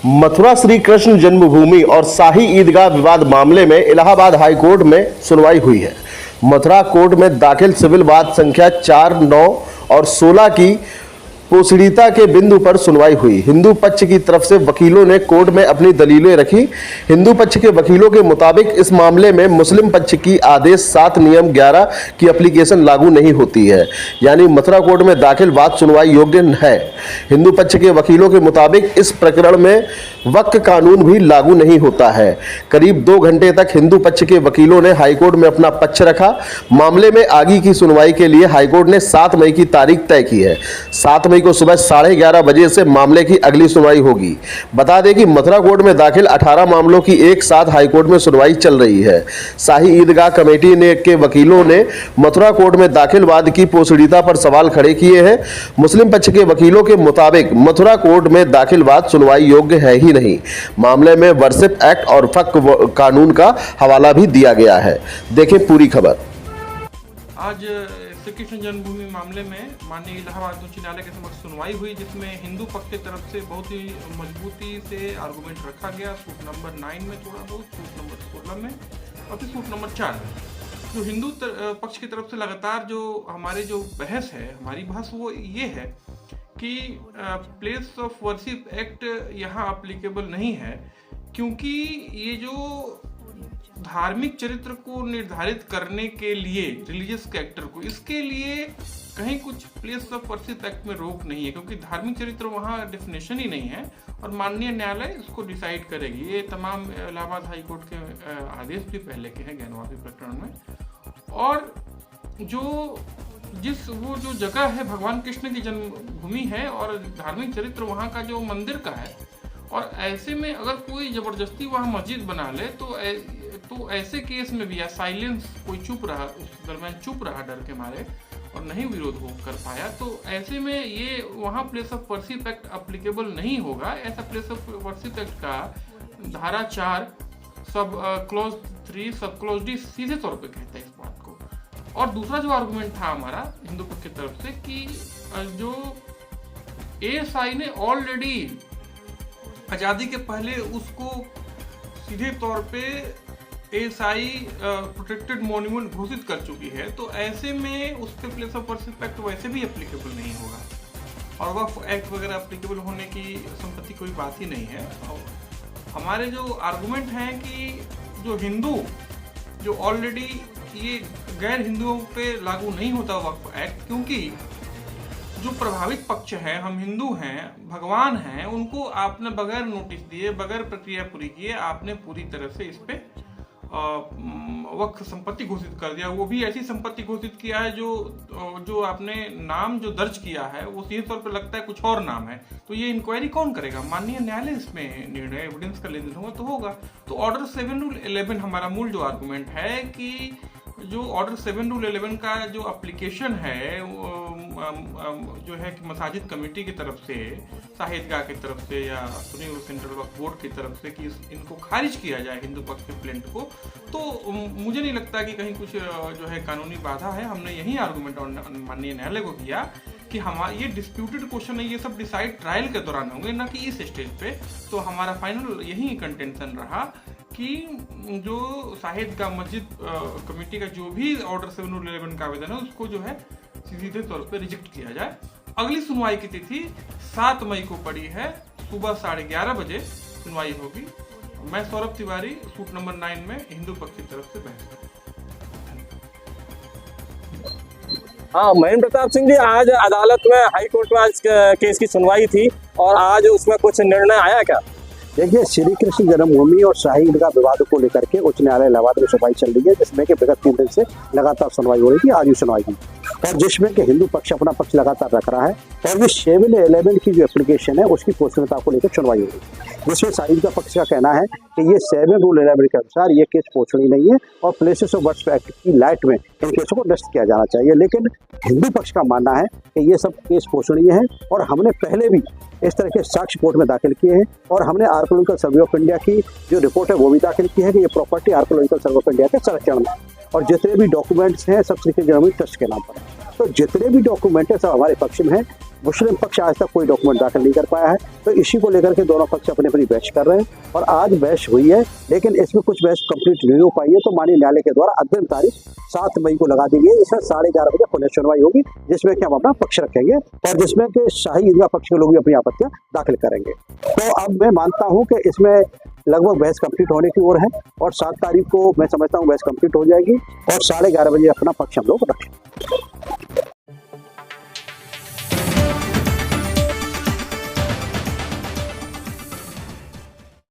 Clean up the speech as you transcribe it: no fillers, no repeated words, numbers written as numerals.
मथुरा श्री कृष्ण जन्मभूमि और शाही ईदगाह विवाद मामले में इलाहाबाद हाई कोर्ट में सुनवाई हुई है। मथुरा कोर्ट में दाखिल सिविल वाद संख्या 4, 9 और 16 की पोषणीयता के बिंदु पर सुनवाई हुई। हिंदू पक्ष की तरफ से वकीलों ने कोर्ट में अपनी दलीलें रखी। हिंदू पक्ष के वकीलों के मुताबिक इस मामले में मुस्लिम पक्ष की आदेश 7 नियम 11 की एप्लीकेशन लागू नहीं होती है, यानी मथुरा कोर्ट में दाखिल वाद सुनवाई योग्य है। हिंदू पक्ष के वकीलों के मुताबिक इस प्रकरण में वक्फ कानून भी लागू नहीं होता है। करीब 2 घंटे तक हिंदू पक्ष के वकीलों ने हाईकोर्ट में अपना पक्ष रखा। मामले में आगे की सुनवाई के लिए हाईकोर्ट ने 7 मई की तारीख तय की है। 7 मई को सुबह 11:30 बजे से मामले की अगली सुनवाई होगी। बता दें कि मथुरा कोर्ट में दाखिल 18 मामलों की एक साथ हाईकोर्ट में सुनवाई चल रही है। शाही ईदगाह कमेटी के वकीलों ने मथुरा कोर्ट में दाखिल वाद की पोषणीयता पर सवाल खड़े किए हैं। मुस्लिम पक्ष के वकीलों के मुताबिक मथुरा कोर्ट में दाखिल वाद सुनवाई योग्य है ही नहीं। मामले में वर्शिप एक्ट और वक्फ कानून का हवाला भी दिया गया है। देखें पूरी खबर। आज श्री कृष्ण जन्मभूमि मामले में माननीय इलाहाबाद उच्च न्यायालय के समक्ष सुनवाई हुई, जिसमें हिंदू पक्ष की तरफ से बहुत ही मजबूती से आर्गूमेंट रखा गया। सूट नंबर 9 में थोड़ा बहुत, सूट नंबर 16 में और फिर सूट नंबर 4 में। जो हिंदू पक्ष की तरफ से लगातार जो हमारी जो बहस है, हमारी बहस वो ये है कि प्लेस ऑफ वर्शिप एक्ट यहाँ अप्लीकेबल नहीं है, क्योंकि ये जो धार्मिक चरित्र को निर्धारित करने के लिए रिलीजियस कैरेक्टर को, इसके लिए कहीं कुछ प्लेस ऑफ वर्शिप एक्ट में रोक नहीं है, क्योंकि धार्मिक चरित्र वहाँ डेफिनेशन ही नहीं है और माननीय न्यायालय इसको डिसाइड करेगी। ये तमाम इलाहाबाद हाई कोर्ट के आदेश भी पहले के हैं ज्ञानवापी प्रकरण में। और वो जो जगह है भगवान कृष्ण की जन्मभूमि है और धार्मिक चरित्र वहाँ का जो मंदिर का है, और ऐसे में अगर कोई जबरदस्ती वहाँ मस्जिद बना ले तो ऐसे केस में भी या साइलेंस, कोई चुप रहा, उस दरमियान चुप रहा डर के मारे और नहीं विरोध कर पाया, तो ऐसे में ये वहाँ place of worship act applicable नहीं होगा। ऐसा प्लेस ऑफ वर्शिप एक्ट का धारा 4 sub clause 3 sub clause D सीधे तौर पे कहता है इस बात को। और दूसरा जो आर्गुमेंट था हमारा हिंदू पक्ष की तरफ से कि जो एएसआई ने ऑलरेडी आज़ादी के पहले उसको सीधे तौर पे एएसआई प्रोटेक्टेड मॉन्यूमेंट घोषित कर चुकी है, तो ऐसे में उस पर प्लेस ऑफ वर्शिप एक्ट वैसे भी एप्लीकेबल नहीं होगा और वक्फ एक्ट वगैरह एप्लीकेबल होने की संपत्ति कोई बात ही नहीं है। और हमारे जो आर्गुमेंट हैं कि जो हिंदू जो ऑलरेडी ये गैर हिंदुओं पे लागू नहीं होता वक्फ एक्ट, क्योंकि जो प्रभावित पक्ष हैं, हम हिंदू हैं, भगवान हैं, उनको आपने बगैर नोटिस दिए, बगैर प्रक्रिया पूरी किए आपने पूरी तरह से इस पे वक्फ संपत्ति घोषित कर दिया। वो भी ऐसी संपत्ति घोषित किया है जो आपने नाम जो दर्ज किया है वो सीधे तौर पर लगता है कुछ और नाम है। तो ये इंक्वायरी कौन करेगा? माननीय न्यायालय इसमें निर्णय, एविडेंस का लेन देन होगा तो होगा। तो ऑर्डर 7 रूल 11 हमारा मूल जो आर्गुमेंट है कि जो ऑर्डर 7 रूल 11 का जो एप्लीकेशन है जो है कि मसाजिद कमेटी की तरफ से, शाही ईदगाह की तरफ से या सुन्नी सेंट्रल वक्फ बोर्ड की तरफ से कि इनको खारिज किया जाए हिंदू पक्ष के प्लेंट को, तो मुझे नहीं लगता कि कहीं कुछ जो है कानूनी बाधा है। हमने यही आर्गुमेंट माननीय न्यायालय को किया कि हमारा ये डिस्प्यूटेड क्वेश्चन है, ये सब डिसाइड ट्रायल के दौरान होंगे, ना कि इस स्टेज पे। तो हमारा फाइनल यही कंटेंशन रहा कि जो शाही ईदगाह मस्जिद कमेटी का जो भी ऑर्डर 7 रूल 11 का आवेदन है उसको जो है सीधे तौर पे रिजेक्ट किया जाए। अगली सुनवाई की तिथि 7 मई को पड़ी है, सुबह 11:30 बजे सुनवाई होगी। मैं सौरभ तिवारी, सूट नंबर 9 में हिंदू पक्ष की तरफ से बहस करूँ। हाँ, महेंद्र प्रताप सिंह जी, आज अदालत में हाई कोर्ट में आज केस की सुनवाई थी और आज उसमें कुछ निर्णय आया क्या? देखिए, श्री कृष्ण जन्मभूमि और शाही ईदगाह विवाद को लेकर के उच्च न्यायालय इलाहाबाद में सुनवाई चल रही है, जिसमें कि विगत 3 दिन से लगातार सुनवाई हो रही थी। आज भी सुनवाई हुई और जिसमें कि हिंदू पक्ष अपना पक्ष लगातार रख रहा है और जो 7-11 की जो एप्लीकेशन है उसकी पोषणीयता को लेकर सुनवाई हो रही है, जिसमें शाही ईदगाह पक्ष का कहना है कि ये 7 रूल 11 के अनुसार ये केस पोषणीय नहीं है और प्लेसेस ऑफ वर्शिप एक्ट की लाइट में इन केसों को निरस्त किया जाना चाहिए। लेकिन हिंदू पक्ष का मानना है कि ये सब केस पोषणीय है और हमने पहले भी इस तरह के साक्ष्य कोर्ट में दाखिल किए हैं और हमने आर्कोलॉजिकल सर्वे ऑफ इंडिया की जो रिपोर्ट है वो भी दाखिल की है कि ये property archaeological survey of India के संरक्षण में, और जितने भी डॉक्यूमेंट्स हैं सब श्री कृष्ण जन्मभूमि ट्रस्ट के नाम पर। तो जितने भी डॉक्यूमेंट है सब हमारे पक्ष में है मुस्लिम पक्ष आज तक कोई डॉक्यूमेंट दाखिल नहीं कर पाया है, तो इसी को लेकर के दोनों पक्ष अपनी अपनी बहस कर रहे हैं और आज बहस हुई है, लेकिन इसमें कुछ बहस कंप्लीट नहीं हो पाई है। तो माननीय न्यायालय के द्वारा अग्रिम तारीख 7 मई को लगा दी गई है। इसमें 11:30 बजे पुनः सुनवाई होगी, जिसमें कि हम अपना पक्ष रखेंगे और जिसमें कि शाही ईदगाह पक्ष के लोग भी अपनी आपत्तियां दाखिल करेंगे। तो अब मैं मानता हूं कि इसमें लगभग बहस कंप्लीट होने की ओर है और 7 तारीख को मैं समझता हूं बहस कंप्लीट हो जाएगी और 11:30 बजे अपना पक्ष हम लोग रखेंगे।